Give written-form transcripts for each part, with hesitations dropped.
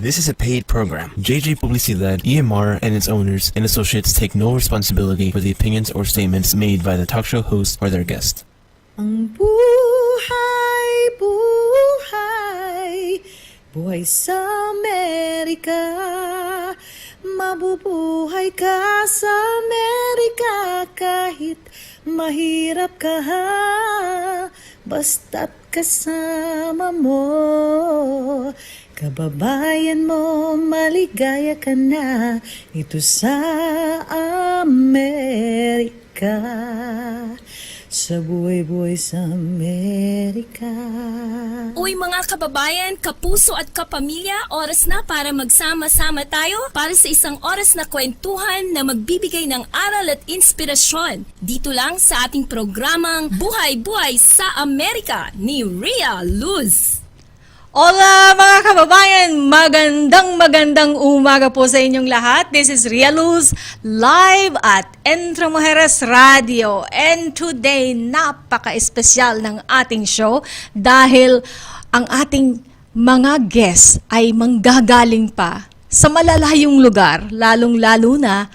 This is a paid program. JJ Publicidad, EMR, and its owners and associates take no responsibility for the opinions or statements made by the talk show host or their guest. Ang buhay, buhay, buhay sa Amerika. Mabubuhay ka sa Amerika kahit mahirap ka ha. Basta't kasama mo, kababayan mo, maligaya ka na dito sa Amerika. Sa Buhay-Buhay sa Amerika. Uy mga kababayan, kapuso at kapamilya, oras na para magsama-sama tayo para sa isang oras na kwentuhan na magbibigay ng aral at inspirasyon. Dito lang sa ating programang Buhay-Buhay sa Amerika ni Rhea Luz. Hola mga kababayan! Magandang umaga po sa inyong lahat. This is Rhea Luz, live at Entre Mujeres Radio. And today, napaka-espesyal ng ating show dahil ang ating mga guests ay manggagaling pa sa malalayong lugar. Lalong-lalo na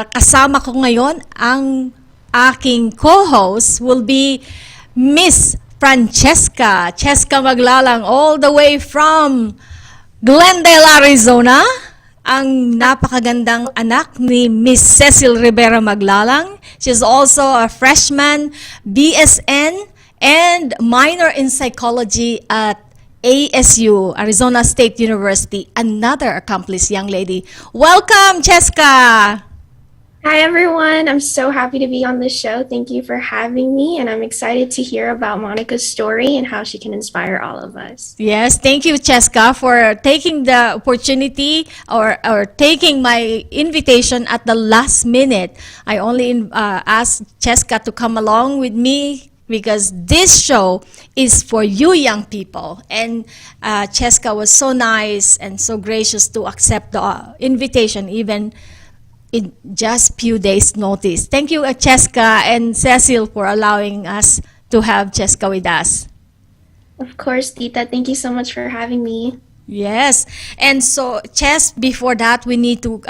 kasama ko ngayon ang aking co-host will be Miss Cheska Maglalang, all the way from Glendale, Arizona. Ang napakagandang anak ni Miss Cecil Rivera Maglalang. She's also a freshman, BSN, and minor in psychology at ASU, Arizona State University. Another accomplished young lady. Welcome, Cheska! Hi everyone, I'm so happy to be on this show. Thank you for having me, and I'm excited to hear about Monica's story and how she can inspire all of us. Yes, thank you, Cheska, for taking the opportunity or taking my invitation at the last minute. I only asked Cheska to come along with me because this show is for you young people. And Cheska was so nice and so gracious to accept the invitation even in just few days' notice. Thank you, Cheska and Cecil, for allowing us to have Cheska with us. Of course, Tita. Thank you so much for having me. Yes. And so, Ches, before that, we need to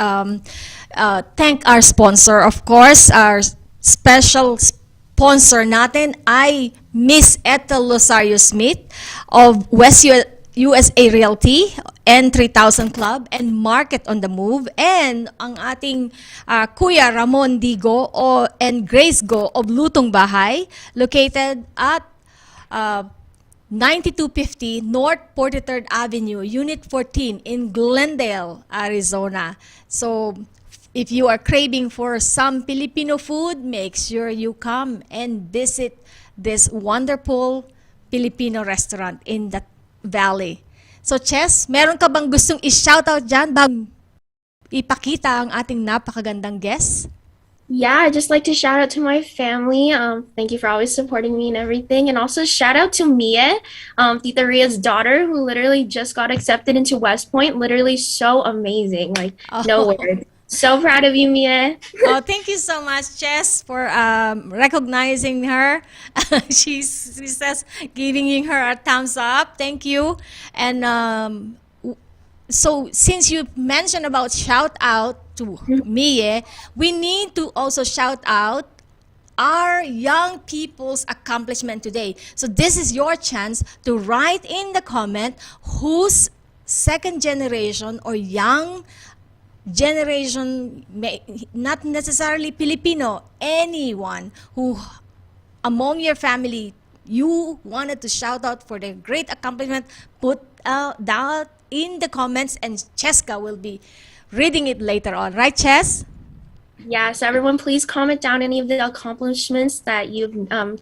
thank our sponsor. Of course, our special sponsor natin ay Miss Ethel Losario Smith of West USA Realty, N3000 Club, and Market on the Move, and ang ating Kuya Ramon Digo and Grace Go of Lutong Bahay, located at 9250 North 43rd Avenue, Unit 14 in Glendale, Arizona. So, if you are craving for some Filipino food, make sure you come and visit this wonderful Filipino restaurant in the Valley. So, Ches, meron ka bang gustong i-shoutout dyan bago ipakita ang ating napakagandang guest? Yeah, I'd just like to shout out to my family. Thank you for always supporting me and everything. And also shout out to Mia, Tita Ria's daughter, who literally just got accepted into West Point. Literally so amazing. Like, no words. So proud of you, Mia. Oh, thank you so much, Jess, for recognizing her. She says, giving her a thumbs up. Thank you. And so, since you mentioned about shout out to Mia, we need to also shout out our young people's accomplishment today. So, this is your chance to write in the comment whose second generation or young generation, not necessarily Filipino, anyone who among your family you wanted to shout out for their great accomplishment, put that in the comments and Cheska will be reading it later on. Right, Ches? Yeah, so everyone please comment down any of the accomplishments that you've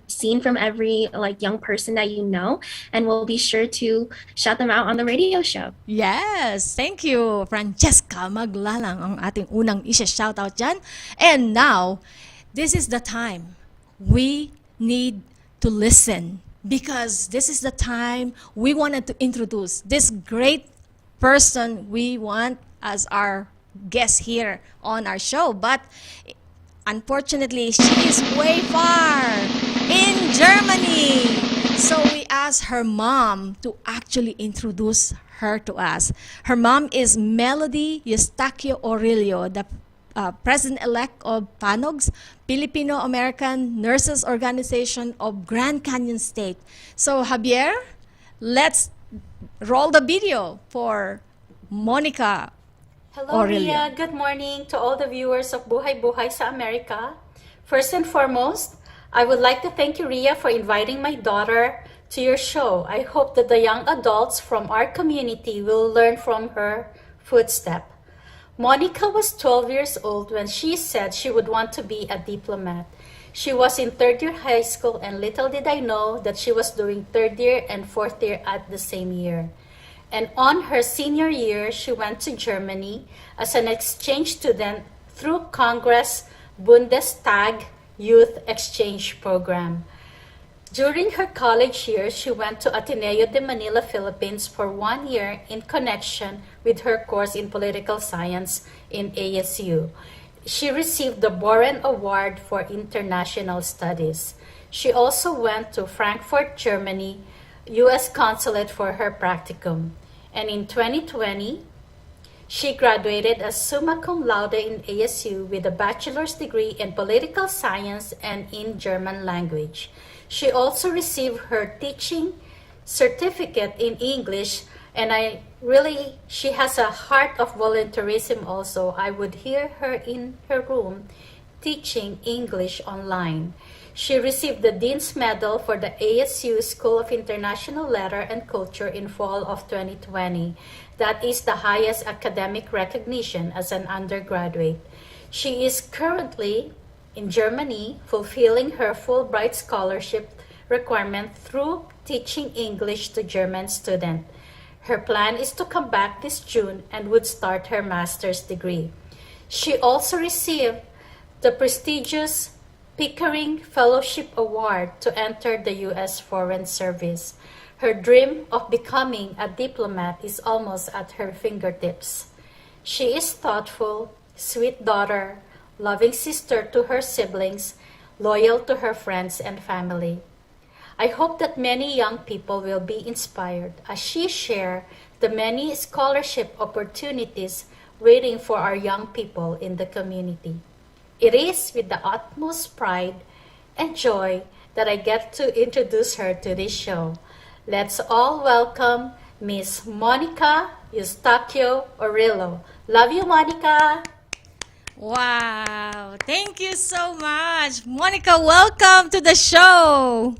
seen from every young person that you know, and we'll be sure to shout them out on the radio show. Yes, thank you, Francesca Maglalang, ang ating unang isa-shoutout dyan. And now, this is the time we need to listen because this is the time we wanted to introduce this great person we want as our guest here on our show, but unfortunately she is way far in Germany. So we asked her mom to actually introduce her to us. Her mom is Melody Eustaquio Orillo, the president-elect of PANOGS, Filipino-American Nurses Organization of Grand Canyon State. So Javier, let's roll the video for Monica Hello, Orillo. Ria. Good morning to all the viewers of Buhay-Buhay Sa Amerika. First and foremost, I would like to thank you, Ria, for inviting my daughter to your show. I hope that the young adults from our community will learn from her footstep. Monica was 12 years old when she said she would want to be a diplomat. She was in third year high school, and little did I know that she was doing third year and fourth year at the same year. And on her senior year, she went to Germany as an exchange student through Congress Bundestag Youth Exchange Program. During her college years, she went to Ateneo de Manila, Philippines for 1 year in connection with her course in political science in ASU. She received the Boren Award for International Studies. She also went to Frankfurt, Germany, U.S. Consulate for her practicum. And in 2020, she graduated as summa cum laude in ASU with a bachelor's degree in political science and in German language. She also received her teaching certificate in English, and she has a heart of volunteerism also. I would hear her in her room teaching English online. She received the Dean's Medal for the ASU School of International Letter and Culture in fall of 2020. That is the highest academic recognition as an undergraduate. She is currently in Germany fulfilling her Fulbright scholarship requirement through teaching English to German students. Her plan is to come back this June and would start her master's degree. She also received the prestigious Pickering Fellowship Award to enter the U.S. Foreign Service. Her dream of becoming a diplomat is almost at her fingertips. She is thoughtful, sweet daughter, loving sister to her siblings, loyal to her friends and family. I hope that many young people will be inspired as she shares the many scholarship opportunities waiting for our young people in the community. It is with the utmost pride and joy that I get to introduce her to this show. Let's all welcome Miss Monica Eustaquio Orillo. Love you, Monica! Wow, thank you so much. Monica, welcome to the show.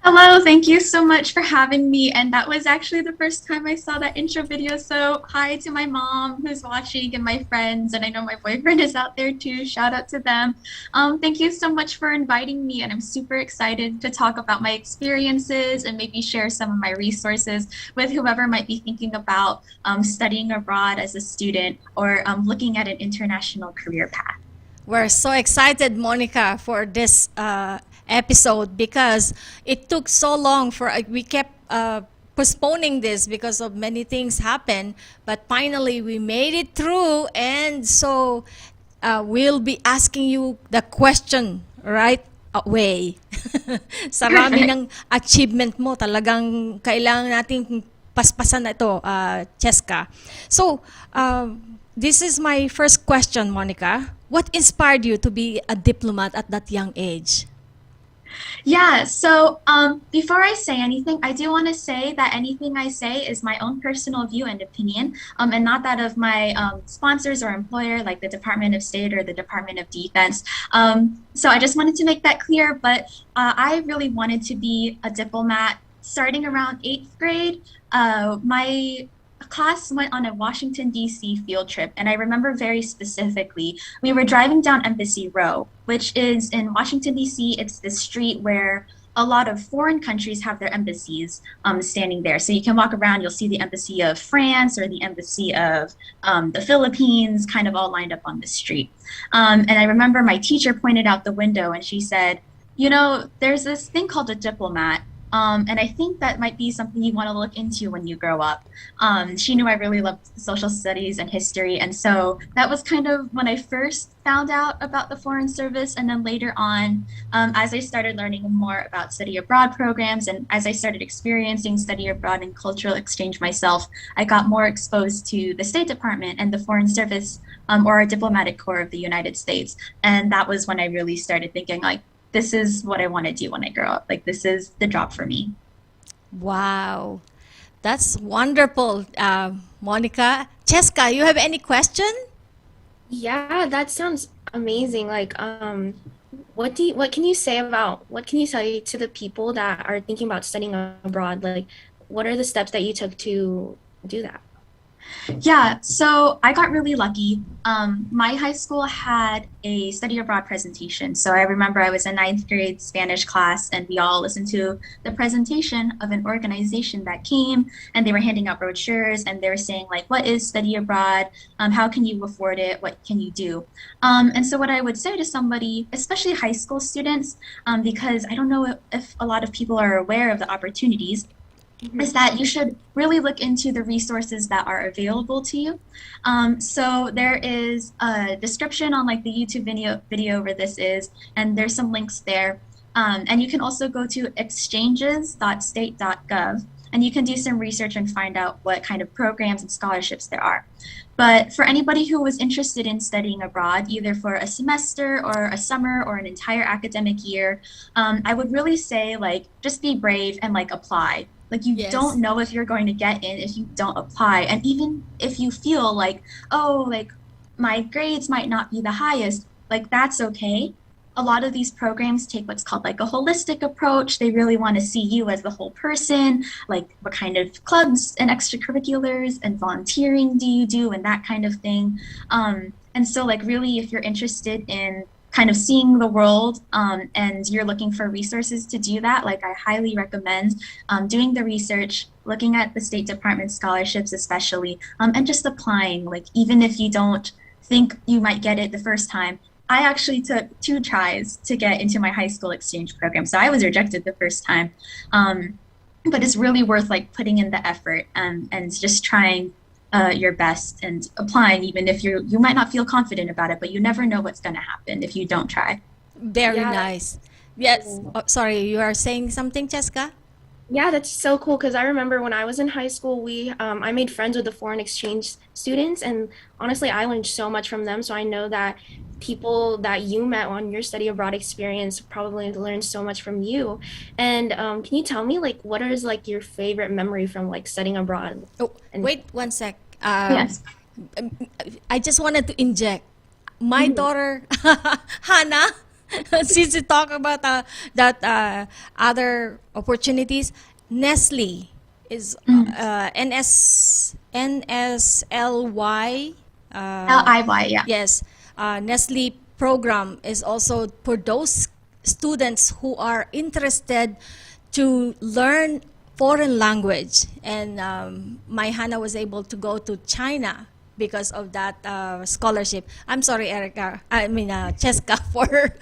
Hello, thank you so much for having me. And that was actually the first time I saw that intro video. So hi to my mom who's watching and my friends. And I know my boyfriend is out there too. Shout out to them. Thank you so much for inviting me. And I'm super excited to talk about my experiences and maybe share some of my resources with whoever might be thinking about studying abroad as a student or looking at an international career path. We're so excited, Monica, for this episode because it took so long for we kept postponing this because of many things happened, but finally we made it through, and so we'll be asking you the question right away. Sarami ng achievement mo, talagang kailangan nating paspasan na ito, Cheska. So this is my first question, Monica. What inspired you to be a diplomat at that young age? Yeah, so before I say anything, I do want to say that anything I say is my own personal view and opinion, and not that of my sponsors or employer, like the Department of State or the Department of Defense. So I just wanted to make that clear, but I really wanted to be a diplomat starting around 8th grade. My class went on a Washington, D.C. field trip, and I remember very specifically, we were driving down Embassy Row, which is in Washington, D.C. It's the street where a lot of foreign countries have their embassies standing there. So you can walk around, you'll see the embassy of France or the embassy of the Philippines kind of all lined up on the street. And I remember my teacher pointed out the window and she said, you know, there's this thing called a diplomat And I think that might be something you want to look into when you grow up. She knew I really loved social studies and history, and so that was kind of when I first found out about the Foreign Service. And then later on, as I started learning more about study abroad programs, and as I started experiencing study abroad and cultural exchange myself, I got more exposed to the State Department and the Foreign Service, or a diplomatic corps of the United States. And that was when I really started thinking, like, this is what I want to do when I grow up. Like, this is the job for me. Wow. That's wonderful, Monica. Cheska, you have any question? Yeah, that sounds amazing. Like, what can you say about, what can you say to the people that are thinking about studying abroad? Like, what are the steps that you took to do that? Yeah, so I got really lucky. My high school had a study abroad presentation. So I remember I was in ninth grade Spanish class, and we all listened to the presentation of an organization that came, and they were handing out brochures, and they were saying, like, what is study abroad? How can you afford it? What can you do? And so what I would say to somebody, especially high school students, because I don't know if a lot of people are aware of the opportunities, is that you should really look into the resources that are available to you. So there is a description on like the YouTube video where this is, and there's some links there. And you can also go to exchanges.state.gov, and you can do some research and find out what kind of programs and scholarships there are. But for anybody who was interested in studying abroad, either for a semester or a summer or an entire academic year, I would really say, like, just be brave and like apply. Like, you don't know if you're going to get in if you don't apply. And even if you feel like, oh, like my grades might not be the highest, like that's okay. A lot of these programs take what's called like a holistic approach. They really want to see you as the whole person, like what kind of clubs and extracurriculars and volunteering do you do and that kind of thing. And so like really if you're interested in kind of seeing the world and you're looking for resources to do that, like I highly recommend doing the research, looking at the State Department scholarships especially, and just applying. Like even if you don't think you might get it the first time, I actually took 2 tries to get into my high school exchange program. So I was rejected the first time, but it's really worth like putting in the effort and just trying your best and applying, even if you might not feel confident about it, but you never know what's going to happen if you don't try. Very nice. Yes. Oh, sorry, you are saying something, Cheska? Yeah, that's so cool because I remember when I was in high school, I made friends with the foreign exchange students, and honestly, I learned so much from them. So I know that people that you met on your study abroad experience probably learned so much from you. And can you tell me, like, what is like your favorite memory from like studying abroad? Oh, wait 1 sec. Yes. I just wanted to inject my daughter, Hannah. Since you talk about that other opportunities, Nestle is NSLY. LIY, yeah. Yes, Nestle program is also for those students who are interested to learn foreign language. And my Hannah was able to go to China because of that scholarship. I'm sorry, Erica. I mean, Cheska, for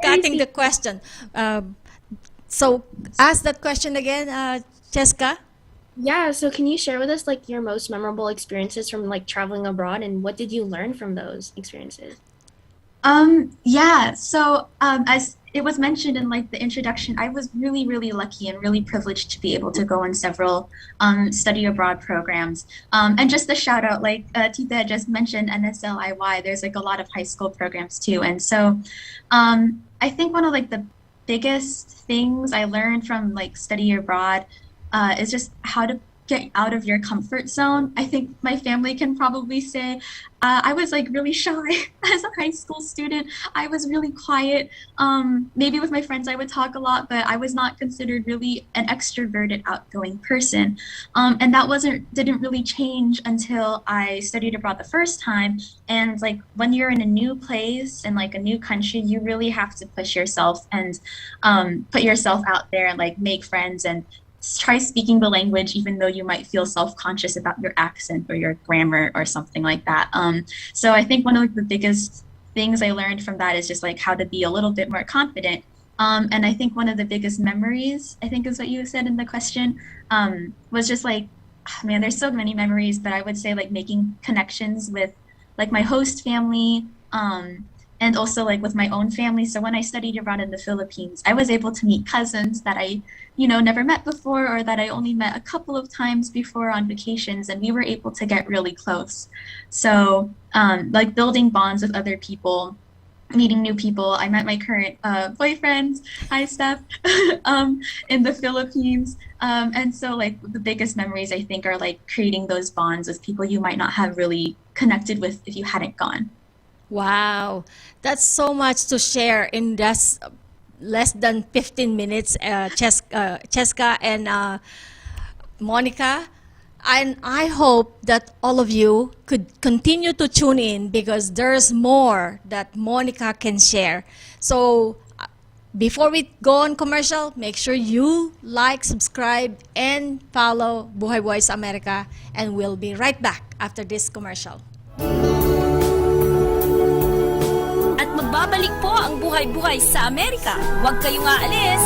cutting the question. So ask that question again, Cheska. Yeah, so can you share with us like your most memorable experiences from like traveling abroad, and what did you learn from those experiences? Yeah, so as it was mentioned in like the introduction, I was really, really lucky and really privileged to be able to go on several study abroad programs. And just a shout out, like Tita just mentioned NSLIY, there's like a lot of high school programs too. And so I think one of like the biggest things I learned from like study abroad is just how to get out of your comfort zone. I think my family can probably say I was like really shy as a high school student. I was really quiet. Maybe with my friends I would talk a lot, but I was not considered really an extroverted, outgoing person. And that didn't really change until I studied abroad the first time. And like when you're in a new place and like a new country, you really have to push yourself and put yourself out there and like make friends and try speaking the language, even though you might feel self-conscious about your accent or your grammar or something like that. So I think one of the biggest things I learned from that is just like how to be a little bit more confident And I think one of the biggest memories, I think is what you said in the question, was just like, man, there's so many memories, but I would say like making connections with like my host family, and also like with my own family. So when I studied abroad in the Philippines, I was able to meet cousins that I, never met before, or that I only met a couple of times before on vacations, and we were able to get really close. So like building bonds with other people, meeting new people. I met my current boyfriend, hi Steph, in the Philippines. And so like the biggest memories I think are like creating those bonds with people you might not have really connected with if you hadn't gone. Wow, that's so much to share in just less than 15 minutes, Cheska and Monica. And I hope that all of you could continue to tune in because there's more that Monica can share. So before we go on commercial, make sure you like, subscribe, and follow Buhay-Buhay Sa Amerika. And we'll be right back after this commercial. At magbabalik po ang Buhay-Buhay sa Amerika. Huwag kayong aalis!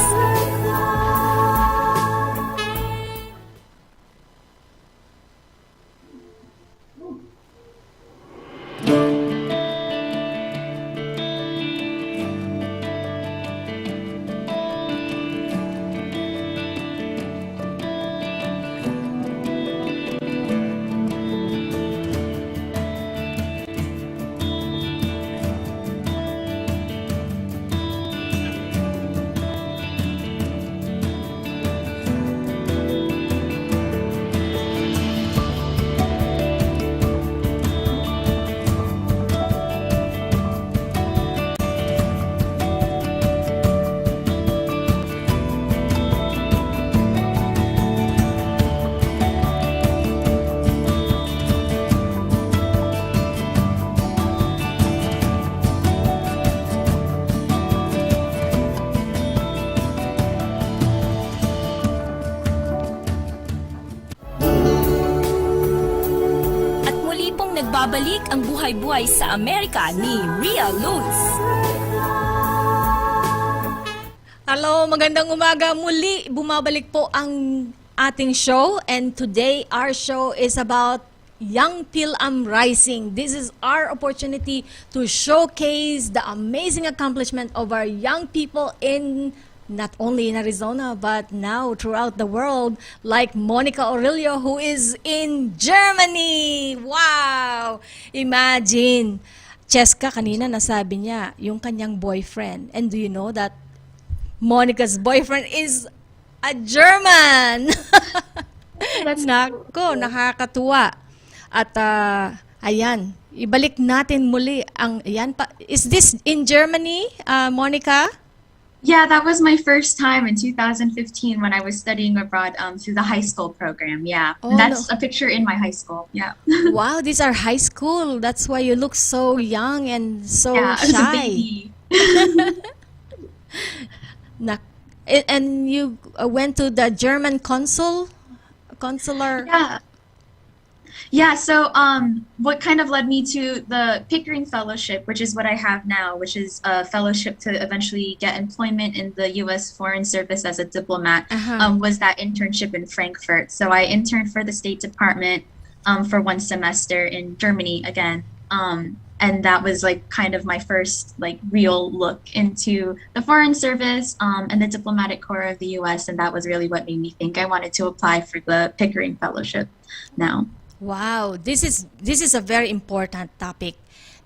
Nagbabalik ang Buhay-Buhay sa Amerika ni Rhea Luz. Hello, magandang umaga muli. Bumabalik po ang ating show, and today our show is about Young Fil-Am Rising. This is our opportunity to showcase the amazing accomplishment of our young people in not only in Arizona, but now throughout the world, like Monica Orillo, who is in Germany. Wow! Imagine, Cheska kanina nasabi niya, yung kanyang boyfriend. And do you know that Monica's boyfriend is a German? Nako, nakakatuwa. At ayan, ibalik natin muli ang, ayan pa. Is this in Germany, Monica? Yeah, that was my first time in 2015 when I was studying abroad through the high school program. Yeah, Oh, that's no. a picture in my high school. Yeah, Wow, these are high school. That's why you look so young and so yeah, I was a shy. baby. Nak- and you went to the German consular. Yeah. So, what kind of led me to the Pickering Fellowship, which is what I have now, which is a fellowship to eventually get employment in the U.S. Foreign Service as a diplomat, was that internship in Frankfurt. So I interned for the State Department for 1 semester in Germany again. And that was like kind of my first like real look into the Foreign Service and the diplomatic corps of the U.S. And that was really what made me think I wanted to apply for the Pickering Fellowship now. Wow, this is a very important topic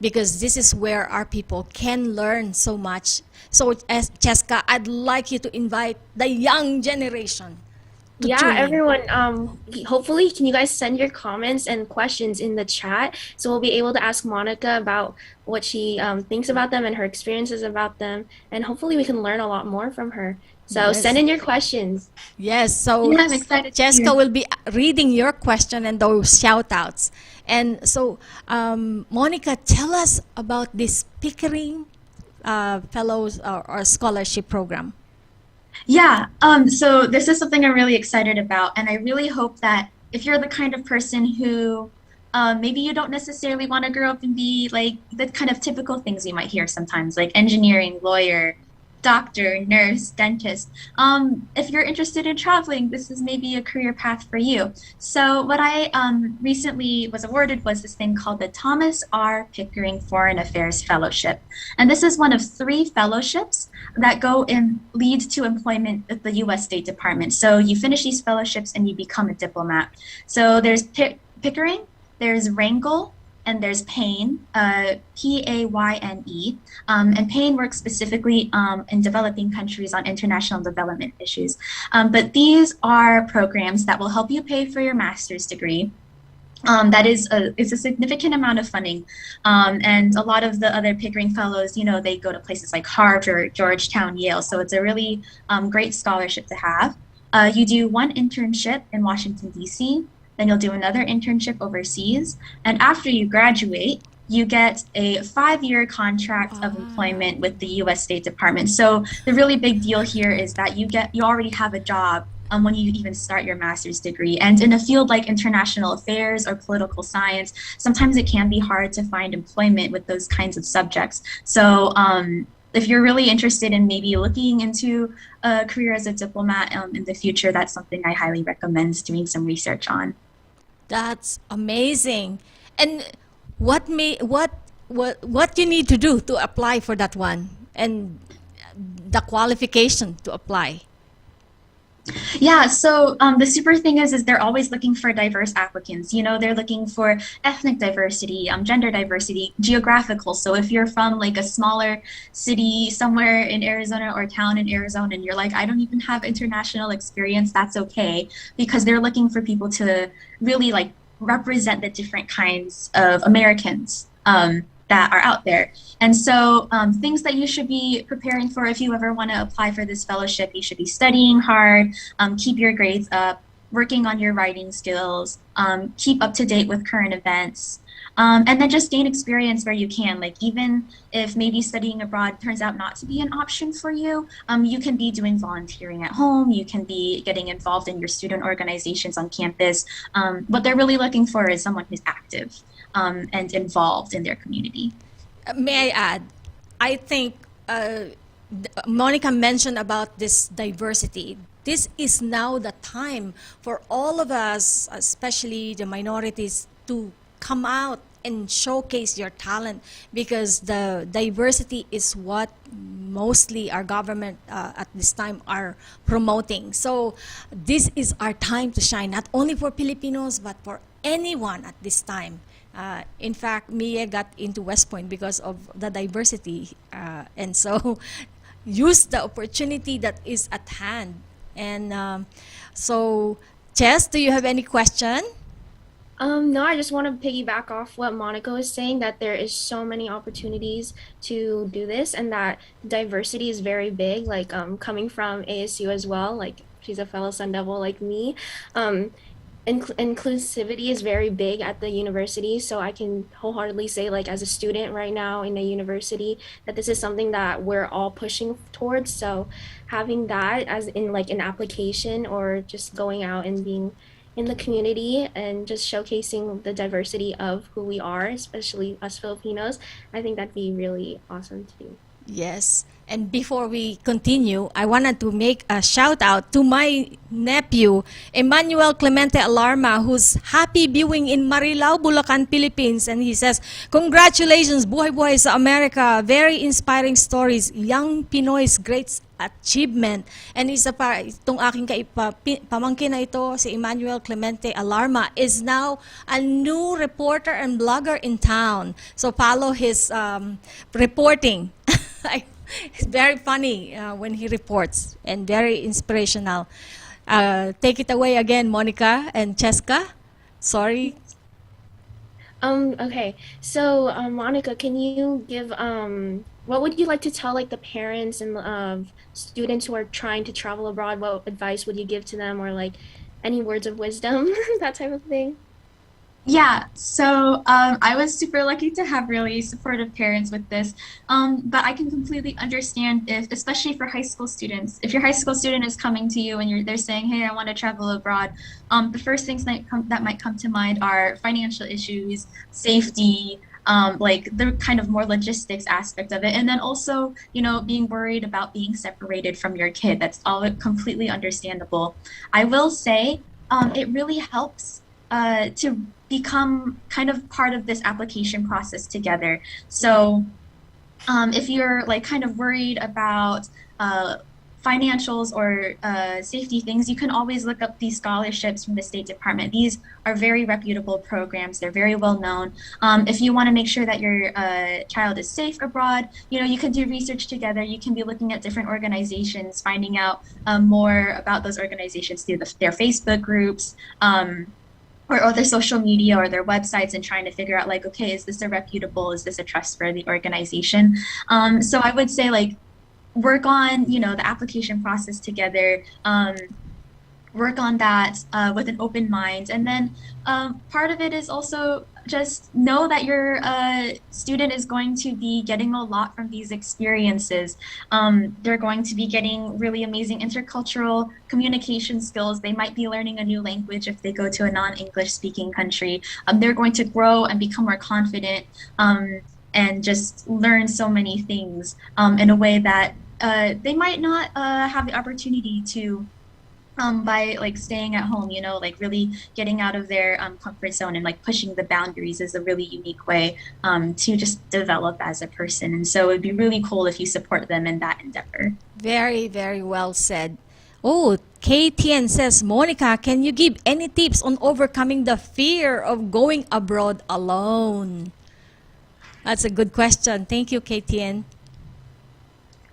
because this is where our people can learn so much. So, as Cheska, I'd like you to invite the young generation to Yeah, tune in. everyone, hopefully, can you guys send your comments and questions in the chat so we'll be able to ask Monica about what she thinks about them and her experiences about them, and hopefully we can learn a lot more from her. So Yes. send in your questions. Yes, so Yeah, I'm excited to Jessica hear. will be reading your question and those shout-outs. And so, Monica, tell us about this Pickering Fellows or Scholarship Program. Yeah, so this is something I'm really excited about, and I really hope that if you're the kind of person who maybe you don't necessarily want to grow up and be like the kind of typical things you might hear sometimes, like engineering, lawyer, doctor, nurse, dentist. If you're interested in traveling, this is maybe a career path for you. So what I recently was awarded was this thing called the Thomas R. Pickering Foreign Affairs Fellowship. And this is one of 3 fellowships that go and lead to employment at the U.S. State Department. So you finish these fellowships and you become a diplomat. So there's Pickering, there's Wrangel, and there's Payne, Payne, and Payne works specifically in developing countries on international development issues. But these are programs that will help you pay for your master's degree. That is it's a significant amount of funding, and a lot of the other Pickering Fellows, you know, they go to places like Harvard, Georgetown, Yale. So it's a really great scholarship to have. You do 1 internship in Washington, D.C., then you'll do another internship overseas. And after you graduate, you get a 5-year contract of employment with the U.S. State Department. So the really big deal here is that you already have a job when you even start your master's degree. And in a field like international affairs or political science, sometimes it can be hard to find employment with those kinds of subjects. So if you're really interested in maybe looking into a career as a diplomat in the future, that's something I highly recommend doing some research on. That's amazing. And what you need to do to apply for that one, and the qualification to apply? Yeah, so the super thing is they're always looking for diverse applicants. You know, they're looking for ethnic diversity, gender diversity, geographical. So if you're from like a smaller city somewhere in Arizona or town in Arizona and you're like, I don't even have international experience, that's okay, because they're looking for people to really like represent the different kinds of Americans that are out there. And so things that you should be preparing for if you ever want to apply for this fellowship, you should be studying hard, keep your grades up, working on your writing skills, keep up to date with current events, and then just gain experience where you can. Like even if maybe studying abroad turns out not to be an option for you, you can be doing volunteering at home, you can be getting involved in your student organizations on campus. What they're really looking for is someone who's active and involved in their community. May I add, I think Monica mentioned about this diversity. This is now the time for all of us, especially the minorities, to come out and showcase your talent, because the diversity is what mostly our government at this time are promoting. So this is our time to shine, not only for Filipinos, but for anyone at this time. In fact, Mia got into West Point because of the diversity, and so use the opportunity that is at hand. And so, Chess, do you have any question? No, I just want to piggyback off what Monica was saying, that there is so many opportunities to do this and that diversity is very big, like coming from ASU as well, like she's a fellow Sun Devil like me. Inclusivity is very big at the university, so I can wholeheartedly say, like as a student right now in a university, that this is something that we're all pushing towards. So having that as in like an application or just going out and being in the community and just showcasing the diversity of who we are, especially us Filipinos, I think that'd be really awesome to do. Yes. And before we continue, I wanted to make a shout out to my nephew, Emmanuel Clemente Alarma, who's happy viewing in Marilao, Bulacan, Philippines. And he says, congratulations, Buhay-Buhay Sa Amerika. Very inspiring stories. Young Pinoy's great achievement. And isa pa, itong aking pamangkin na ito, si Emmanuel Clemente Alarma, is now a new reporter and blogger in town. So follow his reporting. It's very funny when he reports and very inspirational. Take it away again, Monica and Cheska. Sorry. Okay. So, Monica, can you give what would you like to tell like the parents and students who are trying to travel abroad? What advice would you give to them, or like any words of wisdom, that type of thing? Yeah, so I was super lucky to have really supportive parents with this, but I can completely understand if, especially for high school students, if your high school student is coming to you and they're saying, hey, I want to travel abroad, the first things that might come to mind are financial issues, safety, like the kind of more logistics aspect of it. And then also, being worried about being separated from your kid. That's all completely understandable. I will say it really helps to become kind of part of this application process together. So if you're like kind of worried about financials or safety things, you can always look up these scholarships from the State Department. These are very reputable programs. They're very well known. If you want to make sure that your child is safe abroad, you can do research together. You can be looking at different organizations, finding out more about those organizations through their Facebook groups, or their social media or their websites, and trying to figure out like, okay, is this a reputable, is this a trustworthy organization? So I would say like, work on, the application process together, work on that with an open mind. And then part of it is also just know that your student is going to be getting a lot from these experiences. They're going to be getting really amazing intercultural communication skills. They might be learning a new language if they go to a non-English speaking country. They're going to grow and become more confident and just learn so many things in a way that they might not have the opportunity to by like staying at home, like really getting out of their comfort zone and like pushing the boundaries is a really unique way to just develop as a person. And so it'd be really cool if you support them in that endeavor. Very, very well said. Oh, KTN says, Monica, can you give any tips on overcoming the fear of going abroad alone? That's a good question. Thank you, KTN.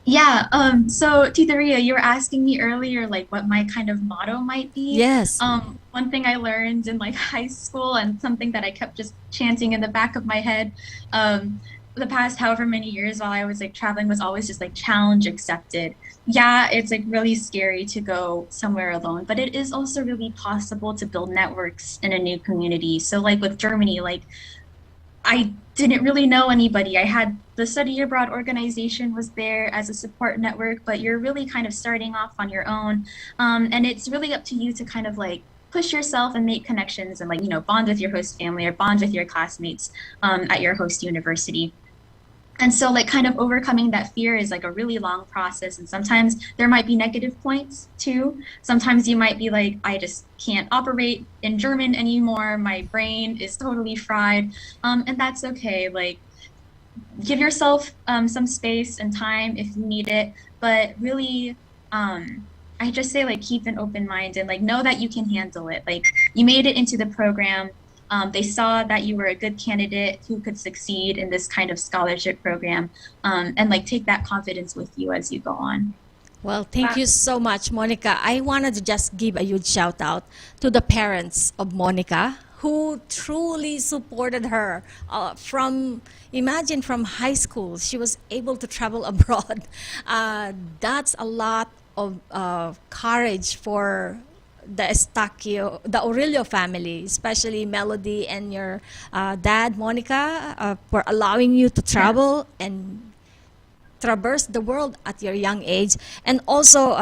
Yeah, so Tita Ria, you were asking me earlier like what my kind of motto might be. Yes. One thing I learned in like high school and something that I kept just chanting in the back of my head the past however many years while I was like traveling was always just like challenge accepted. Yeah, it's like really scary to go somewhere alone, but it is also really possible to build networks in a new community. So like with Germany, like I didn't really know anybody. I had the study abroad organization was there as a support network, but you're really kind of starting off on your own. And it's really up to you to kind of like push yourself and make connections and like, bond with your host family or bond with your classmates at your host university. And so like kind of overcoming that fear is like a really long process. And sometimes there might be negative points too. Sometimes you might be like, I just can't operate in German anymore. My brain is totally fried. And that's okay. Like give yourself some space and time if you need it. But really, I just say like keep an open mind and like know that you can handle it. Like you made it into the program. They saw that you were a good candidate who could succeed in this kind of scholarship program, and like take that confidence with you as you go on. Well, thank you so much, Monica. I wanted to just give a huge shout out to the parents of Monica who truly supported her from high school. She was able to travel abroad. That's a lot of courage for the Orillo family, especially Melody and your dad, Monica, for allowing you to travel and traverse the world at your young age. And also,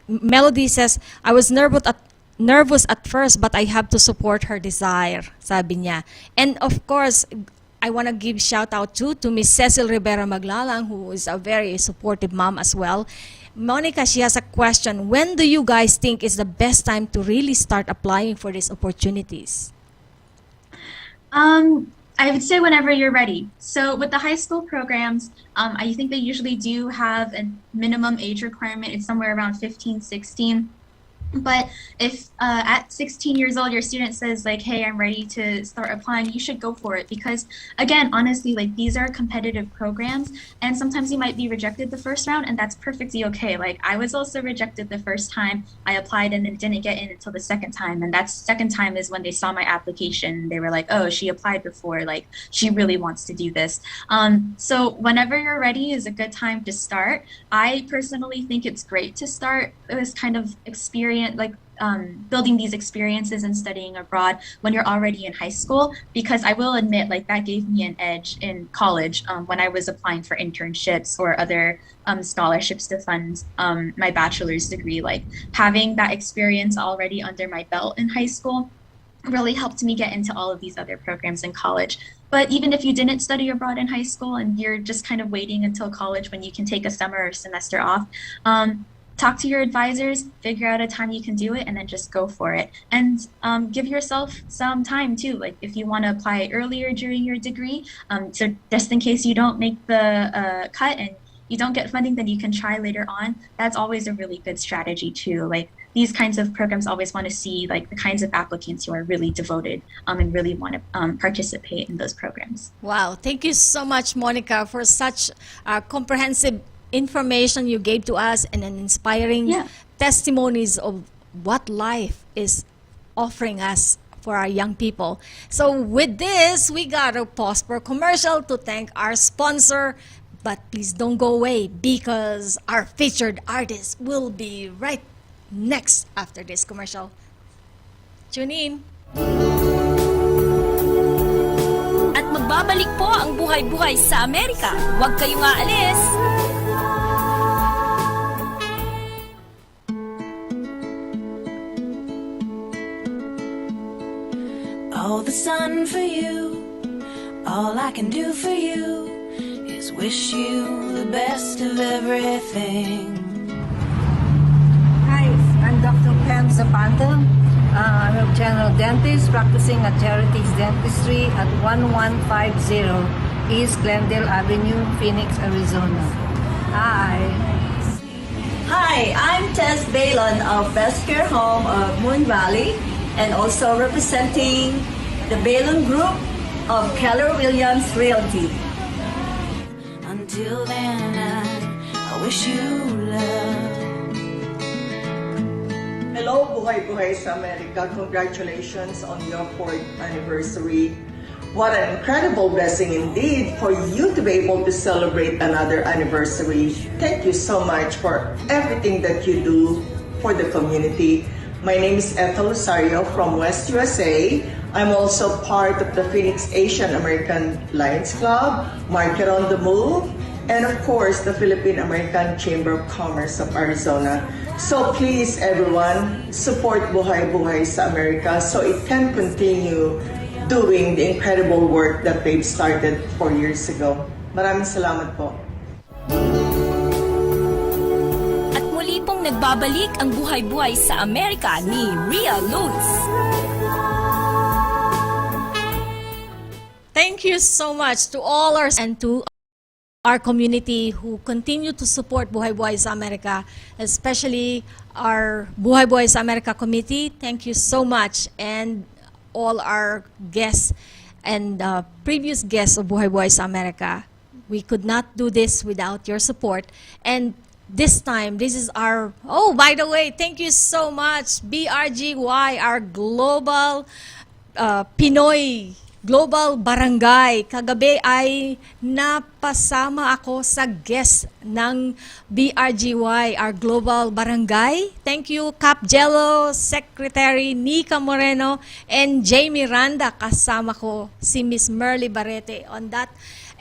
Melody says, I was nervous at first, but I have to support her desire, sabi niya. And of course, I want to give shout out to Miss Cecil Rivera Maglalang, who is a very supportive mom as well. Monica, she has a question. When do you guys think is the best time to really start applying for these opportunities? I would say whenever you're ready. So with the high school programs, I think they usually do have a minimum age requirement. It's somewhere around 15, 16. But if at 16 years old, your student says like, hey, I'm ready to start applying, you should go for it. Because again, honestly, like these are competitive programs and sometimes you might be rejected the first round and that's perfectly okay. Like I was also rejected the first time I applied and then didn't get in until the second time. And that second time is when they saw my application. They were like, oh, she applied before, like she really wants to do this. So whenever you're ready is a good time to start. I personally think it's great to start this kind of experience, like building these experiences and studying abroad when you're already in high school, because I will admit like that gave me an edge in college when I was applying for internships or other scholarships to fund my bachelor's degree. Like having that experience already under my belt in high school really helped me get into all of these other programs in college. But even if you didn't study abroad in high school and you're just kind of waiting until college when you can take a summer or semester off, talk to your advisors, figure out a time you can do it, and then just go for it. And give yourself some time too. Like if you want to apply earlier during your degree, so just in case you don't make the cut and you don't get funding, then you can try later on. That's always a really good strategy too. Like these kinds of programs always want to see like the kinds of applicants who are really devoted and really want to participate in those programs. Wow, thank you so much, Monica, for such comprehensive information you gave to us and an inspiring testimonies of what life is offering us for our young people. So with this, we got to pause for commercial to thank our sponsor. But please don't go away because our featured artist will be right next after this commercial. Tune in. At magbabalik po ang Buhay-Buhay sa Amerika. Huwag kayong aalis! All the sun for you, all I can do for you is wish you the best of everything. Hi, I'm Dr. Pam Zapata. I'm a general dentist practicing at Charities Dentistry at 1150 East Glendale Avenue, Phoenix, Arizona. Hi. Hi, I'm Tess Balon of Best Care Home of Moon Valley and also representing the Balon Group of Keller Williams Realty. Until then, I wish you love. Hello, Buhay-Buhay sa Amerika. Congratulations on your 4th anniversary. What an incredible blessing indeed for you to be able to celebrate another anniversary. Thank you so much for everything that you do for the community. My name is Ethel Lusario from West USA. I'm also part of the Phoenix Asian American Lions Club, Market on the Move, and of course, the Philippine American Chamber of Commerce of Arizona. So please, everyone, support Buhay-Buhay sa Amerika so it can continue doing the incredible work that they've started 4 years ago. Maraming salamat po. At muli pong nagbabalik ang Buhay-Buhay sa Amerika ni Rhea Luz. Thank you so much to all our and to our community who continue to support Buhay-Buhay sa Amerika, especially our Buhay-Buhay sa Amerika committee. Thank you so much, and all our guests and previous guests of Buhay-Buhay sa Amerika. We could not do this without your support. And this time, this is our, oh, by the way, thank you so much, BRGY, our global Pinoy Global Barangay. Kagabi ay napasama ako sa guest ng BRGY, our Global Barangay. Thank you, Cap Jello, Secretary Nika Moreno, and Jamie Miranda. Kasama ko si Miss Merly Barrete on that.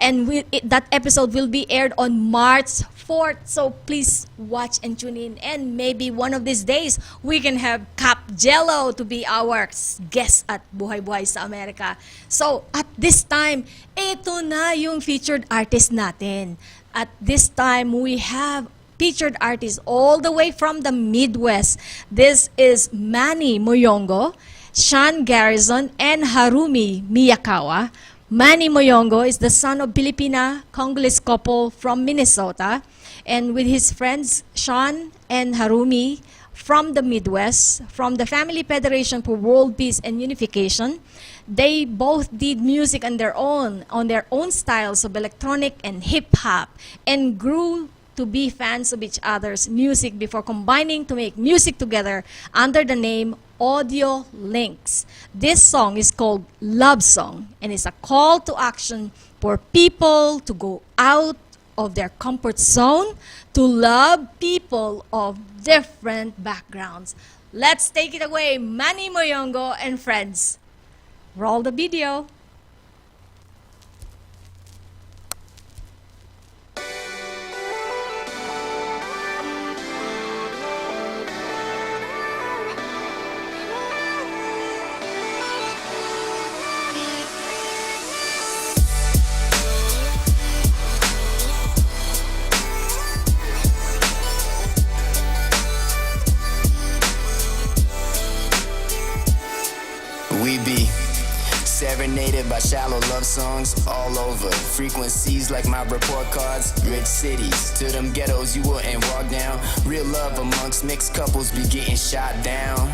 And that episode will be aired on March 4th. So please watch and tune in. And maybe one of these days, we can have Cap Jello to be our guest at Buhay-Buhay sa Amerika. So at this time, ito na yung featured artist natin. At this time, we have featured artists all the way from the Midwest. This is Manny Moyongo, Sean Garrison, and Harumi Miyakawa. Manny Moyongo is the son of Filipina Congolese couple from Minnesota, and with his friends Sean and Harumi from the Midwest, from the Family Federation for World Peace and Unification, they both did music on their own styles of electronic and hip hop, and grew to be fans of each other's music before combining to make music together under the name Audio Links. This song is called Love Song, and it's a call to action for people to go out of their comfort zone to love people of different backgrounds. Let's take it away, Manny Moyongo and friends. Roll the video. Serenaded by shallow love songs all over. Frequencies like my report cards. Rich cities to them ghettos you wouldn't walk down. Real love amongst mixed couples be getting shot down.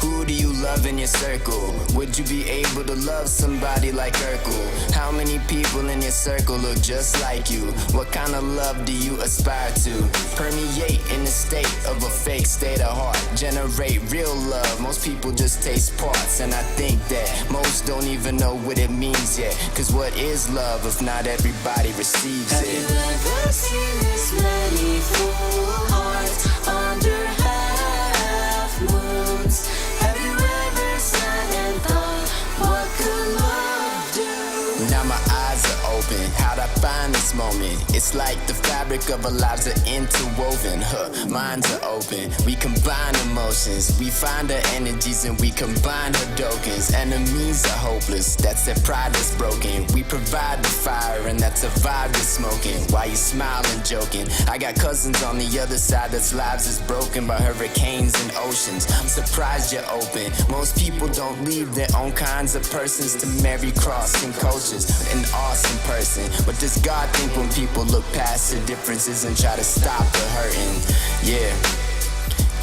Who do you love in your circle? Would you be able to love somebody like Urkel? How many people in your circle look just like you? What kind of love do you aspire to? Permeate in the state of a fake state of heart. Generate real love. Most people just taste parts. And I think that most don't even know what it means yet. Cause what is love if not everybody receives it? Have you ever seen this many full hearts under half moons? Have you ever sat and thought, what could love do? Now my eyes are open. How'd I find this moment? It's like the fabric of our lives are interwoven. Minds are open. We combine emotions. We find our energies and we combine our tokens. Enemies are hopeless. That's their pride that's broken. We provide the fire and that's a vibe that's smoking. Why you smiling, joking? I got cousins on the other side that's lives is broken by hurricanes and oceans. I'm surprised you're open. Most people don't leave their own kinds of persons to marry crossing cultures. An awesome person. But does God think when people look past the differences and try to stop the hurting? Yeah.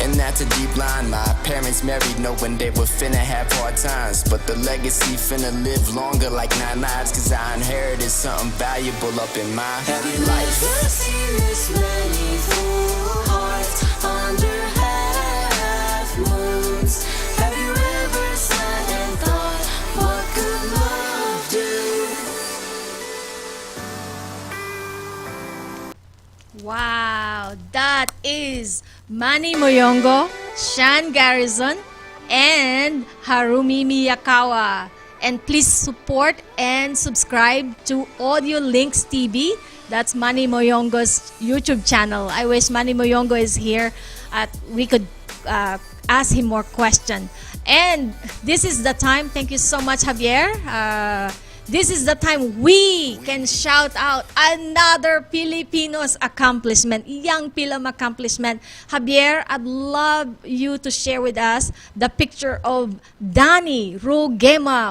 And that's a deep line. My parents married knowing they were finna have hard times, but the legacy finna live longer like 9 lives. Cause I inherited something valuable up in my Have you life. ever seen this many full hearts under half moons? Have you ever sat and thought, what could love do? Wow, that is Manny Moyongo, Shan Garrison, and Harumi Miyakawa. And please support and subscribe to Audio Links TV. That's Manny Moyongo's YouTube channel. I wish Manny Moyongo is here. We could ask him more questions. And this is the time. Thank you so much, Javier. This is the time we can shout out another Filipinos accomplishment, young Fil-Am accomplishment. Javier, I'd love you to share with us the picture of Danny Rugema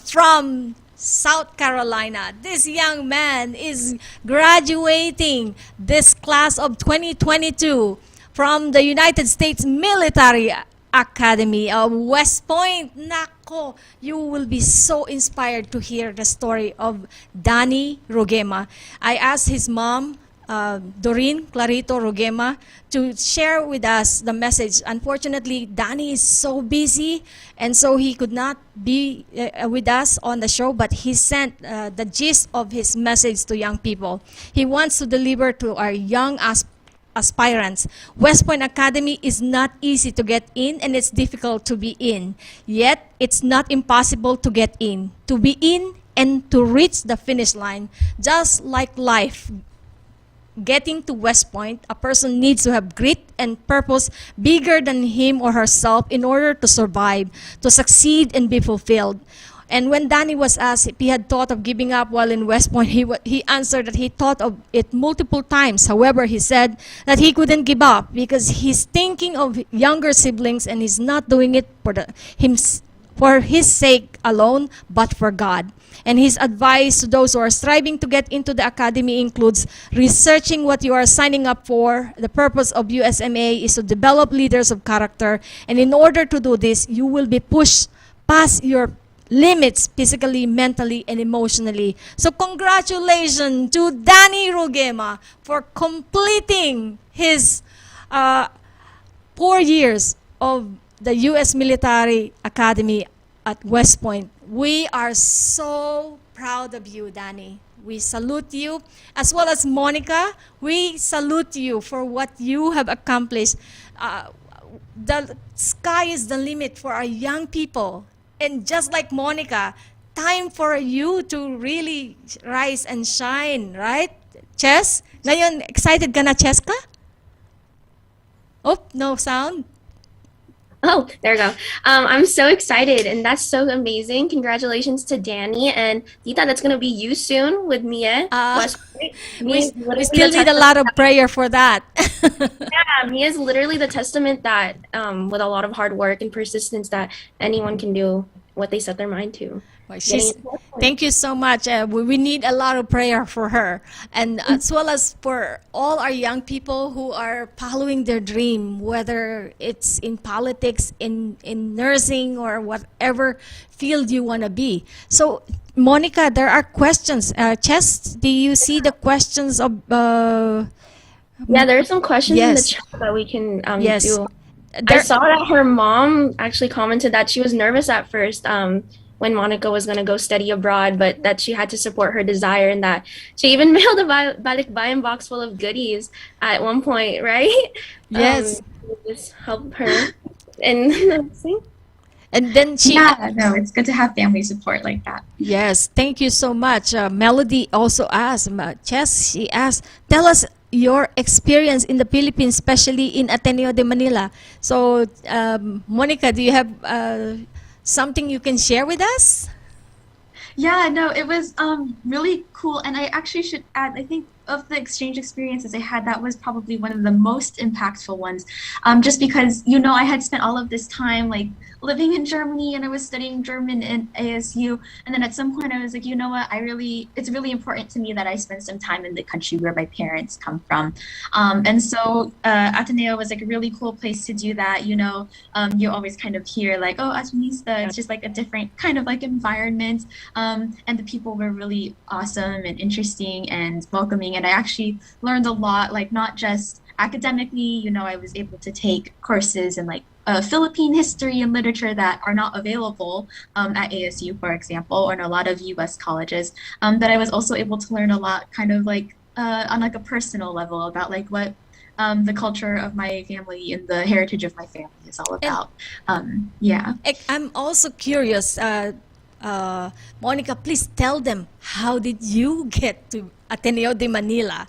from South Carolina. This young man is graduating this class of 2022 from the United States Military Academy of West Point. Nako, you will be so inspired to hear the story of Danny Rugema. I asked his mom, Doreen Clarito Rugema, to share with us the message. Unfortunately, Danny is so busy, and so he could not be with us on the show, but he sent the gist of his message to young people. He wants to deliver to our young aspirants. West Point Academy is not easy to get in, and it's difficult to be in. Yet, it's not impossible to get in. To be in and to reach the finish line, just like life. Getting to West Point, a person needs to have grit and purpose bigger than him or herself in order to survive, to succeed and be fulfilled. And when Danny was asked if he had thought of giving up while in West Point, he answered that he thought of it multiple times. However, he said that he couldn't give up because he's thinking of younger siblings and he's not doing it for his sake alone, but for God. And his advice to those who are striving to get into the academy includes researching what you are signing up for. The purpose of USMA is to develop leaders of character. And in order to do this, you will be pushed past your limits physically, mentally, and emotionally. So congratulations to Danny Rugema for completing his 4 years of the U.S. Military Academy at West Point. We are so proud of you, Danny. We salute you, as well as Monica. We salute you for what you have accomplished. The sky is the limit for our young people. And just like Monica, time for you to really rise and shine, right? Chess? Ngayon, excited ka na, Chess ka? Oh, no sound? Oh, there we go. I'm so excited, and that's so amazing. Congratulations to Danny and Tita. That's gonna be you soon with Mia. West Point. We, Mia's literally we still the need a lot of prayer for that. Yeah, Mia is literally the testament that, with a lot of hard work and persistence, that anyone can do what they set their mind to. Well, Getting she's, into West Point. thank you so much. We need a lot of prayer for her, and as well as for all our young people who are following their dream, whether it's in politics, in nursing, or whatever field you want to be. So, Monica, there are questions. Chess, do you see the questions of? Yeah, there are some questions in the Yes. chat that we can Yes. do. I There- saw that her mom actually commented that she was nervous at first when Monica was going to go study abroad, but that she had to support her desire and that she even mailed a balikbayan box full of goodies at one point, right? Yes. Just help her. And And then she. Yeah, no, it's good to have family support like that. Yes, thank you so much. Melody also asked, Chess, she asked, tell us your experience in the Philippines, especially in Ateneo de Manila. So, Monica, do you have something you can share with us? Yeah, no, it was really cool. And I actually should add, I think of the exchange experiences I had, that was probably one of the most impactful ones. Just because, I had spent all of this time like living in Germany and I was studying German in ASU. And then at some point I was like, you know what, it's really important to me that I spend some time in the country where my parents come from. And so Ateneo was like a really cool place to do that. You always kind of hear like, oh, Atenista, it's just like a different kind of like environment. And the people were really awesome and interesting and welcoming. And I actually learned a lot, like not just academically, I was able to take courses in like Philippine history and literature that are not available at ASU, for example, or in a lot of US colleges. But I was also able to learn a lot kind of like on like a personal level about like what the culture of my family and the heritage of my family is all about. Yeah. I'm also curious, Monica, please tell them, how did you get to Ateneo de Manila?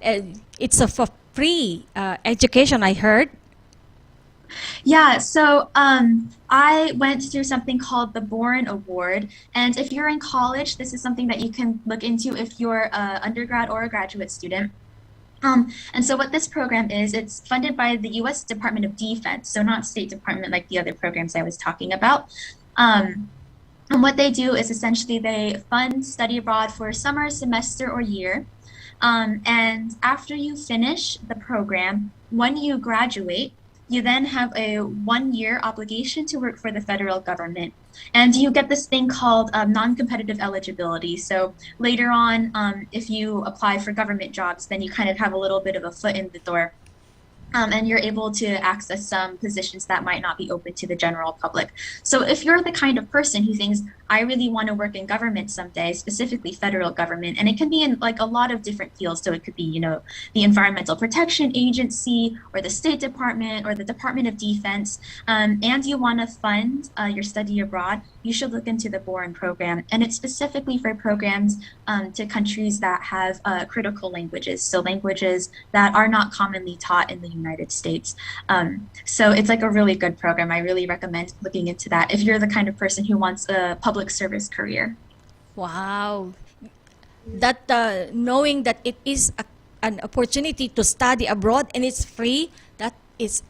It's a free education, I heard. Yeah, so I went through something called the Boren Award. And if you're in college, this is something that you can look into if you're an undergrad or a graduate student. And so what this program is, it's funded by the U.S. Department of Defense, so not State Department like the other programs I was talking about. And what they do is essentially they fund study abroad for summer, semester, or year. And after you finish the program, when you graduate, you then have a 1-year obligation to work for the federal government. And you get this thing called non-competitive eligibility. So later on, if you apply for government jobs, then you kind of have a little bit of a foot in the door. And you're able to access some positions that might not be open to the general public. So if you're the kind of person who thinks, I really want to work in government someday, specifically federal government, and it can be in like a lot of different fields. So it could be, the Environmental Protection Agency or the State Department or the Department of Defense, and you want to fund your study abroad, you should look into the Boren program. And it's specifically for programs to countries that have critical languages, so languages that are not commonly taught in the United States. So it's like a really good program. I really recommend looking into that if you're the kind of person who wants a public service career. Wow. That knowing that it is an opportunity to study abroad and it's free, that is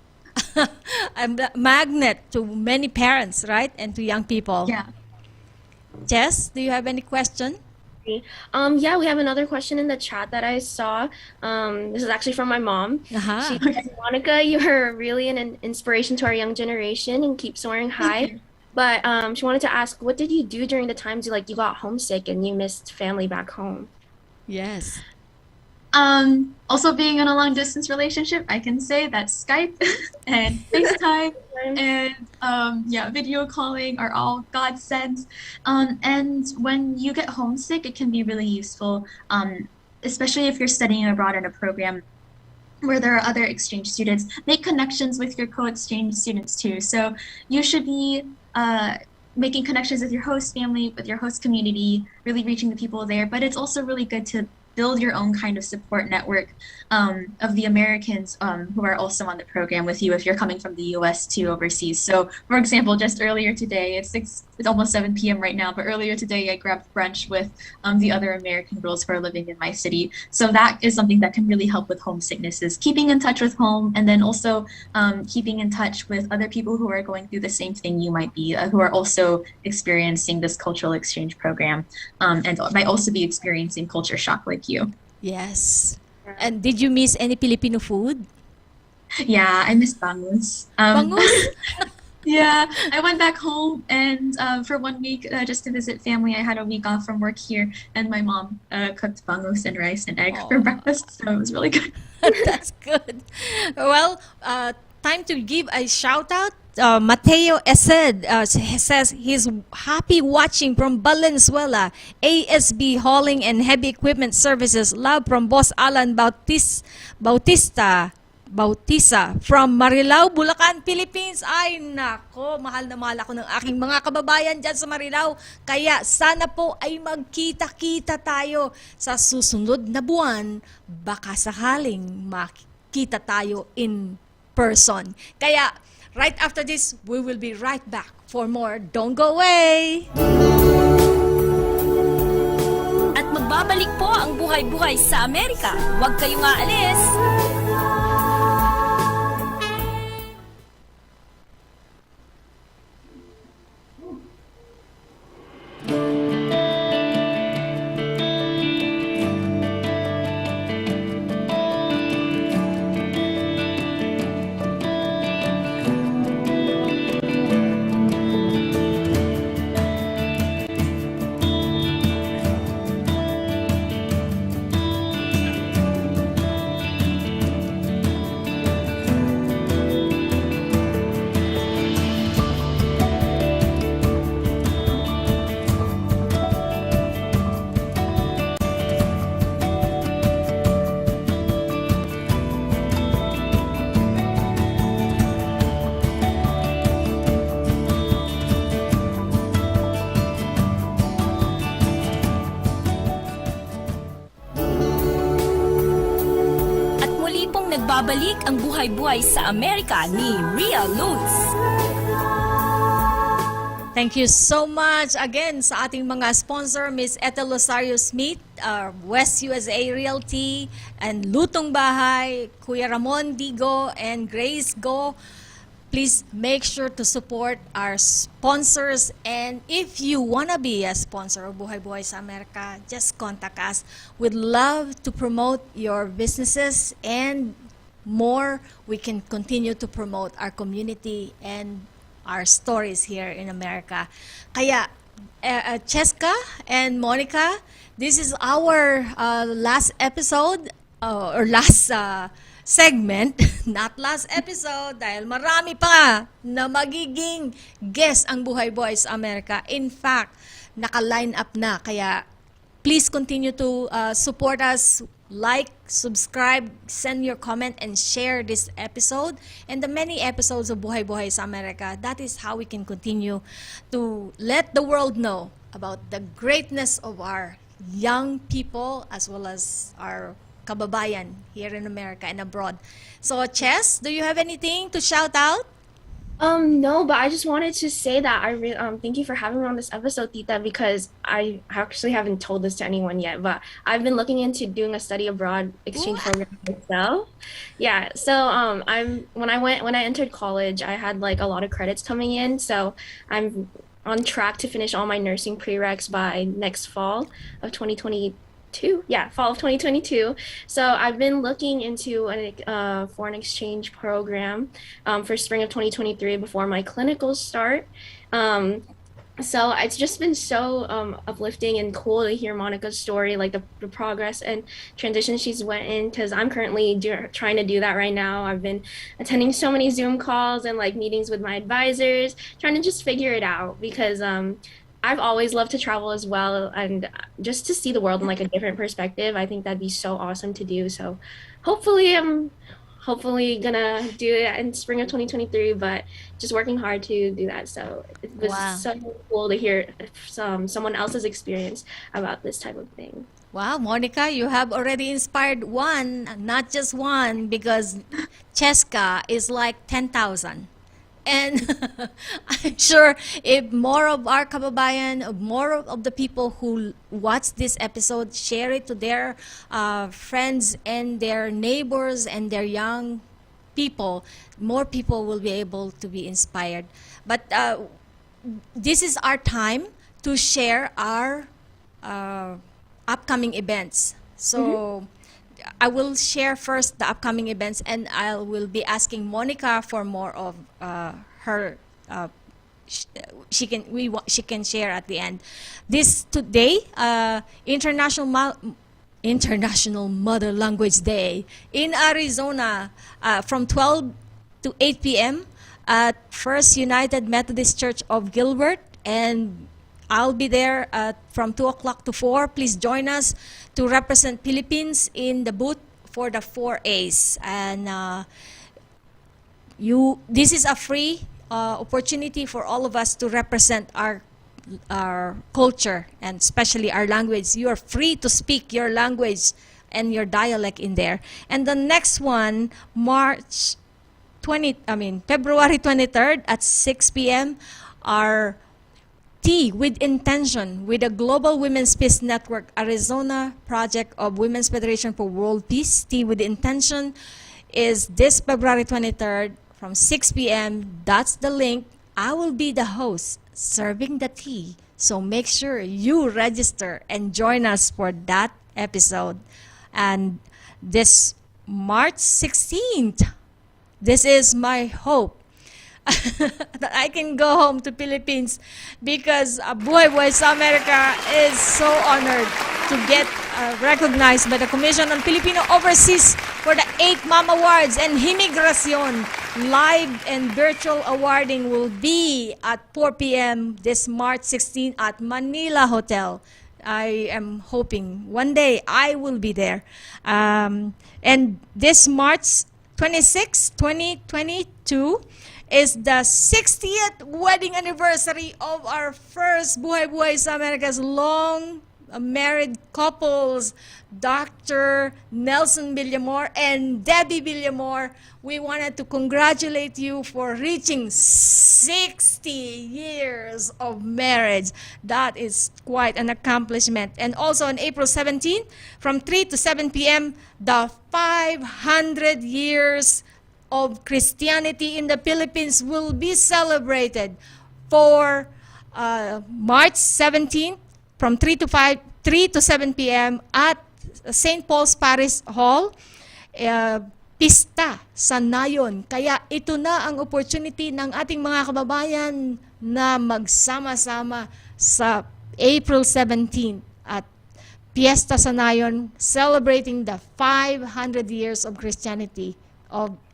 a magnet to many parents, right? And to young people. Yeah. Jess, do you have any question? Yeah, we have another question in the chat that I saw. This is actually from my mom. Uh-huh. She says, Monica, you're really an inspiration to our young generation and keep soaring high. But she wanted to ask, what did you do during the times you got homesick and you missed family back home? Yes. Also being in a long distance relationship, I can say that Skype and FaceTime and video calling are all godsends. And when you get homesick, it can be really useful, especially if you're studying abroad in a program where there are other exchange students. Make connections with your co-exchange students too. So you should be making connections with your host family, with your host community, really reaching the people there. But it's also really good to build your own kind of support network of the Americans who are also on the program with you if you're coming from the US to overseas. So, for example, just earlier today, it's almost 7 p.m. right now, but earlier today I grabbed brunch with the other American girls who are living in my city. So that is something that can really help with homesickness, is keeping in touch with home, and then also keeping in touch with other people who are going through the same thing you might be, who are also experiencing this cultural exchange program, and might also be experiencing culture shock like you. Yes. And did you miss any Filipino food? Yeah, I miss bangus. Bangus? Yeah, I went back home and for 1 week just to visit family. I had a week off from work here, and my mom cooked bangus and rice and egg for breakfast, so it was really good. That's good. Well, time to give a shout out. Mateo Esed says he's happy watching from Valenzuela. ASB Hauling and Heavy Equipment Services. Love from Boss Alan Bautista from Marilao, Bulacan, Philippines. Ay nako, mahal na mahal ako ng aking mga kababayan dyan sa Marilao. Kaya sana po ay magkita-kita tayo sa susunod na buwan. Baka sakaling makita tayo in person. Kaya right after this, we will be right back for more. Don't go away! At magbabalik po ang Buhay-Buhay sa Amerika. Huwag kayong aalis! Nagbabalik ang Buhay-Buhay sa Amerika ni Rhea Luz. Thank you so much again sa ating mga sponsor, Miss Ethel Losario Smith, West USA Realty, and Lutong Bahay, Kuya Ramon Digo, and Grace Go. Please make sure to support our sponsors, and if you wanna be a sponsor of Buhay-Buhay sa Amerika, just contact us. We'd love to promote your businesses, and more, we can continue to promote our community and our stories here in America. Kaya, Cheska and Monica, this is our last episode, or last segment, not last episode, dahil marami pa na magiging guest ang Buhay-Buhay sa Amerika. In fact, naka-line up na. Kaya, please continue to support us. Like, subscribe, send your comment, and share this episode and the many episodes of Buhay-Buhay sa Amerika. That is how we can continue to let the world know about the greatness of our young people as well as our kababayan here in America and abroad. So, Chess, do you have anything to shout out? No, but I just wanted to say that I really thank you for having me on this episode, Tita, because I actually haven't told this to anyone yet, but I've been looking into doing a study abroad exchange program myself. Yeah, so when I entered college, I had like a lot of credits coming in, so I'm on track to finish all my nursing prereqs by next fall of 2022. Fall of 2022. So I've been looking into a foreign exchange program for spring of 2023 before my clinicals start. So it's just been so uplifting and cool to hear Monica's story, like the progress and transition she's went in, because I'm currently trying to do that right now. I've been attending so many Zoom calls and like meetings with my advisors, trying to just figure it out, because I've always loved to travel as well, and just to see the world in like a different perspective. I think that'd be so awesome to do. So hopefully hopefully gonna do it in spring of 2023, but just working hard to do that. So it was Wow. so cool to hear someone else's experience about this type of thing. Wow, Monica, you have already inspired one, not just one, because Cheska is like 10,000. And I'm sure if more of our kababayan, more of the people who watch this episode, share it to their friends and their neighbors and their young people, more people will be able to be inspired. But this is our time to share our upcoming events. So I will share first the upcoming events, and I will be asking Monica for more of her. She can share at the end. This today, International Mother Language Day in Arizona, from 12 to 8 p.m. at First United Methodist Church of Gilbert, and I'll be there from 2 o'clock to 4. Please join us to represent Philippines in the booth for the 4As. And this is a free opportunity for all of us to represent our culture and especially our language. You are free to speak your language and your dialect in there. And the next one, February 23rd at 6 p.m. our Tea with Intention with the Global Women's Peace Network Arizona Project of Women's Federation for World Peace. Tea with Intention is this February 23rd from 6 p.m. That's the link. I will be the host serving the tea. So make sure you register and join us for that episode. And this March 16th, this is my hope that I can go home to Philippines, because Buhay-Buhay Sa Amerika is so honored to get recognized by the Commission on Filipino Overseas for the 8th Mom Awards, and Himigracion live and virtual awarding will be at 4 p.m. this March 16 at Manila Hotel. I am hoping one day I will be there. And this March 26, 2022 is the 60th wedding anniversary of our first Buhay-Buhay Sa Amerika's long married couples, Dr. Nelson Villamor and Debbie Villamor. We wanted to congratulate you for reaching 60 years of marriage. That is quite an accomplishment. And also on April 17, from 3 to 7 p.m., the 500 years of Christianity in the Philippines will be celebrated for March 17th from 3 to 7 p.m. at St. Paul's Parish Hall. Pista sa Nayon. Kaya ito na ang opportunity ng ating mga kababayan na magsama-sama sa April 17th at Fiesta sa Nayon, celebrating the 500 years of Christianity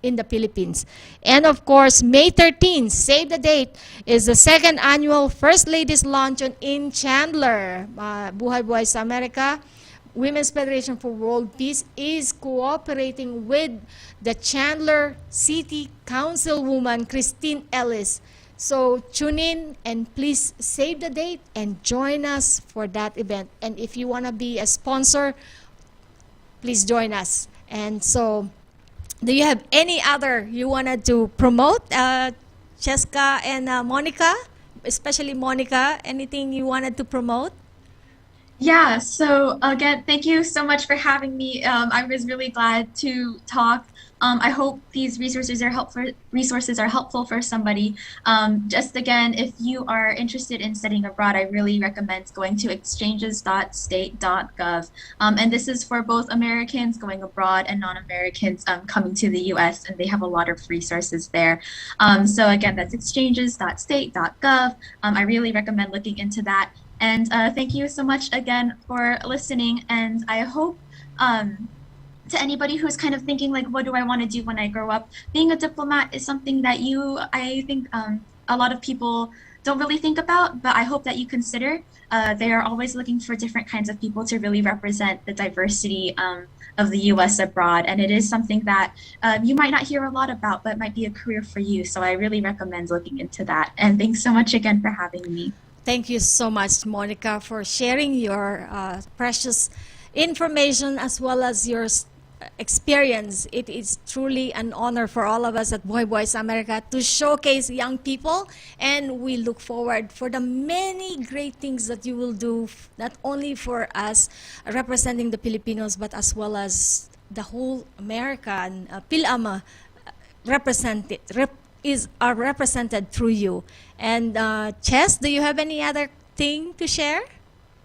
in the Philippines. And of course, May 13, save the date, is the second annual First Ladies Luncheon in Chandler. Buhay-Buhay Sa Amerika, Women's Federation for World Peace is cooperating with the Chandler City Councilwoman Christine Ellis. So tune in and please save the date and join us for that event. And if you want to be a sponsor, please join us. And so, do you have any other you wanted to promote, Cheska and Monica? Especially Monica, anything you wanted to promote? Yeah, so again, thank you so much for having me. I was really glad to talk. I hope these resources are helpful for somebody. Just again, if you are interested in studying abroad, I really recommend going to exchanges.state.gov. And this is for both Americans going abroad and non-Americans coming to the US, and they have a lot of resources there. So again, that's exchanges.state.gov. I really recommend looking into that. And thank you so much again for listening. And I hope to anybody who's kind of thinking like, what do I want to do when I grow up? Being a diplomat is something that I think a lot of people don't really think about, but I hope that you consider. They are always looking for different kinds of people to really represent the diversity of the U.S. abroad, and it is something that you might not hear a lot about, but might be a career for you. So I really recommend looking into that. And thanks so much again for having me. Thank you so much, Monica, for sharing your precious information as well as your experience. It is truly an honor for all of us at Buhay-Buhay Sa Amerika to showcase young people, and we look forward for the many great things that you will do, not only for us representing the Filipinos, but as well as the whole American Fil-Am are represented through you. And Chess, do you have any other thing to share?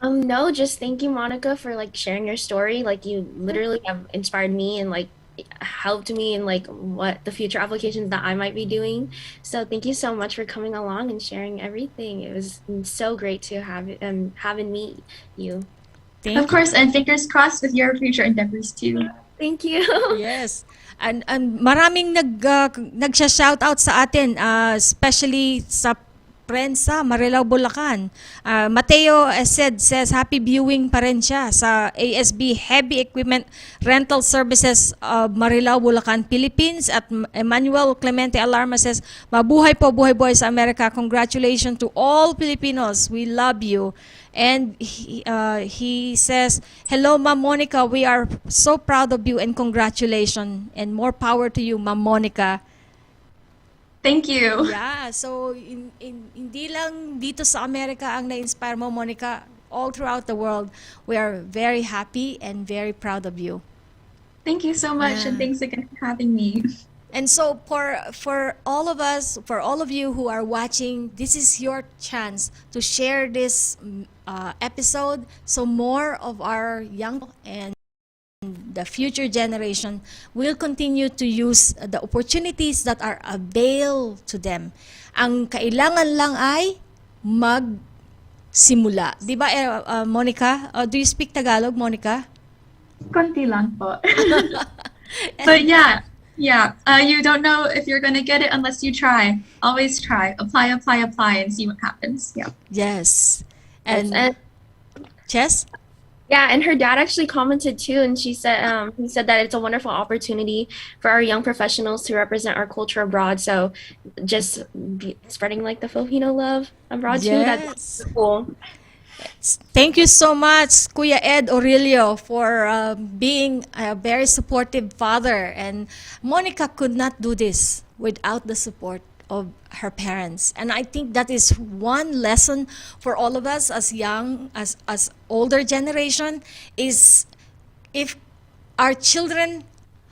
No, just thank you, Monica, for like sharing your story. Like you literally have inspired me and like helped me in like what the future applications that I might be doing. So thank you so much for coming along and sharing everything. It was so great to having meet you. Of course, and fingers crossed with your future endeavors too. Thank you. Yes. And maraming nagsha-shoutout sa atin, especially sa Prensa, Marilao, Bulacan. Mateo says happy viewing pa rin siya sa ASB Heavy Equipment Rental Services of Marilao, Bulacan, Philippines. At Emmanuel Clemente Alarma says, mabuhay po, buhay-buhay sa Amerika. Congratulations to all Filipinos. We love you. And he says, hello, Ma'am Monica. We are so proud of you and congratulations. And more power to you, Ma'am Monica. Thank you. Yeah, so hindi lang dito sa Amerika ang na-inspire mo, Monica. All throughout the world, we are very happy and very proud of you. Thank you so much, and thanks again for having me. And so for all of us, for all of you who are watching, this is your chance to share this episode so more of our young and the future generation will continue to use the opportunities that are available to them. Ang kailangan lang ay magsimula. Di ba, Monica? Do you speak Tagalog, Monica? Konti lang po. But yeah, you don't know if you're going to get it unless you try. Always try. Apply, and see what happens. Yeah. Yes. And Chess? Yeah, and her dad actually commented too, and he said that it's a wonderful opportunity for our young professionals to represent our culture abroad. So just spreading like the Filipino love abroad too. That's cool. Thank you so much, Kuya Ed Orillo, for being a very supportive father. And Monica could not do this without the support of her parents. And I think that is one lesson for all of us as young, as older generation, is if our children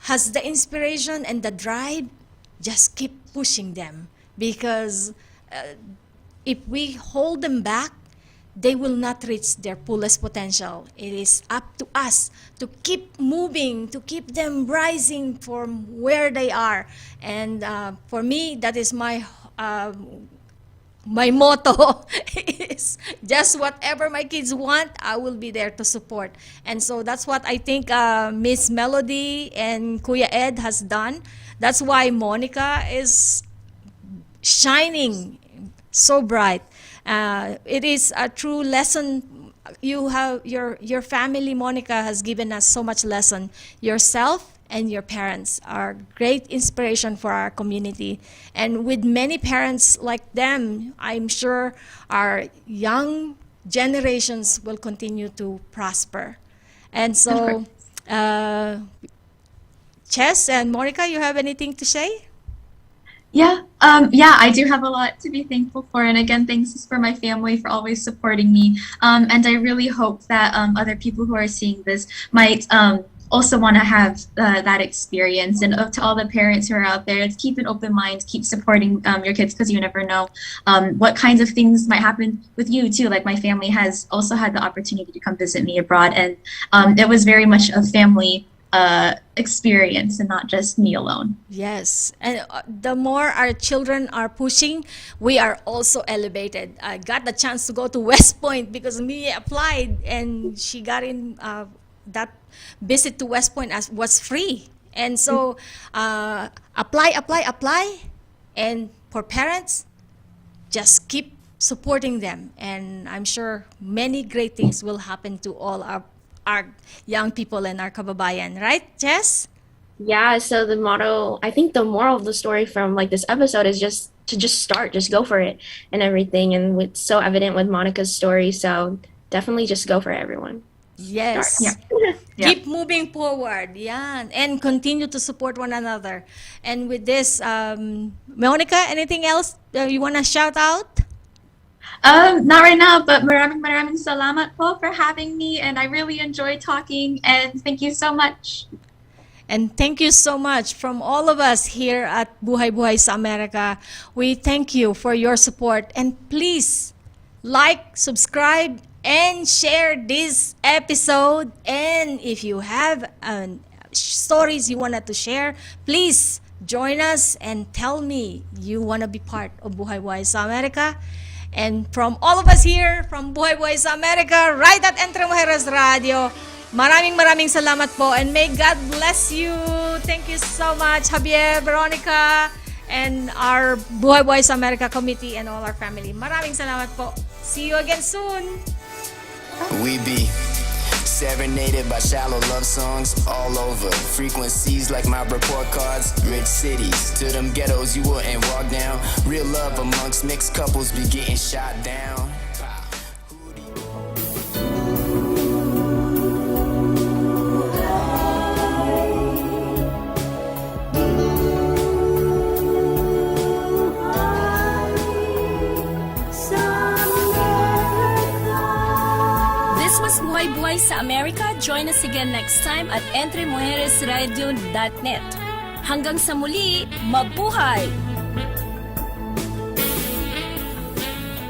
has the inspiration and the drive, just keep pushing them. Because if we hold them back, they will not reach their fullest potential. It is up to us to keep moving, to keep them rising from where they are. And for me, that is my motto is just whatever my kids want, I will be there to support. And so that's what I think Miss Melody and Kuya Ed has done. That's why Monica is shining so bright. It is a true lesson. You have your family, Monica, has given us so much lesson. Yourself and your parents are great inspiration for our community. And with many parents like them, I'm sure our young generations will continue to prosper. And so, Chess and Monica, you have anything to say? Yeah, I do have a lot to be thankful for. And again, thanks for my family for always supporting me. And I really hope that other people who are seeing this might also want to have that experience. And to all the parents who are out there, keep an open mind, keep supporting your kids, because you never know what kinds of things might happen with you too. Like my family has also had the opportunity to come visit me abroad. And it was very much a family experience and not just me alone. Yes, and the more our children are pushing, we are also elevated. I got the chance to go to West Point because Mia applied and she got in that visit to West Point as was free. And so apply. And for parents, just keep supporting them. And I'm sure many great things will happen to all our young people and our kababayan. Right, Jess? Yeah, so the motto, I think the moral of the story from like this episode is just to just start, just go for it and everything. And it's so evident with Monica's story. So definitely just go for it, everyone. Yes. Start. Yeah. Keep moving forward. Yeah. And continue to support one another. And with this, Monica, anything else you want to shout out? Not right now, but maraming salamat po for having me, and I really enjoyed talking, and thank you so much. And thank you so much from all of us here at Buhay-Buhay Sa Amerika. We thank you for your support. And please, like, subscribe, and share this episode. And if you have stories you wanted to share, please join us and tell me you want to be part of Buhay-Buhay Sa Amerika. And from all of us here, from Buhay-Buhay Sa Amerika, right at Entre Mujeres Radio, maraming salamat po, and may God bless you. Thank you so much, Javier, Veronica, and our Buhay-Buhay Sa Amerika committee and all our family. Maraming salamat po. See you again soon. We be serenaded by shallow love songs all over. Frequencies like my report cards. Rich cities to them ghettos you wouldn't walk down. Real love amongst mixed couples be getting shot down. This was Buhay-Buhay Sa Amerika. Join us again next time at entremujeresradio.net. Hanggang sa muli, mabuhay!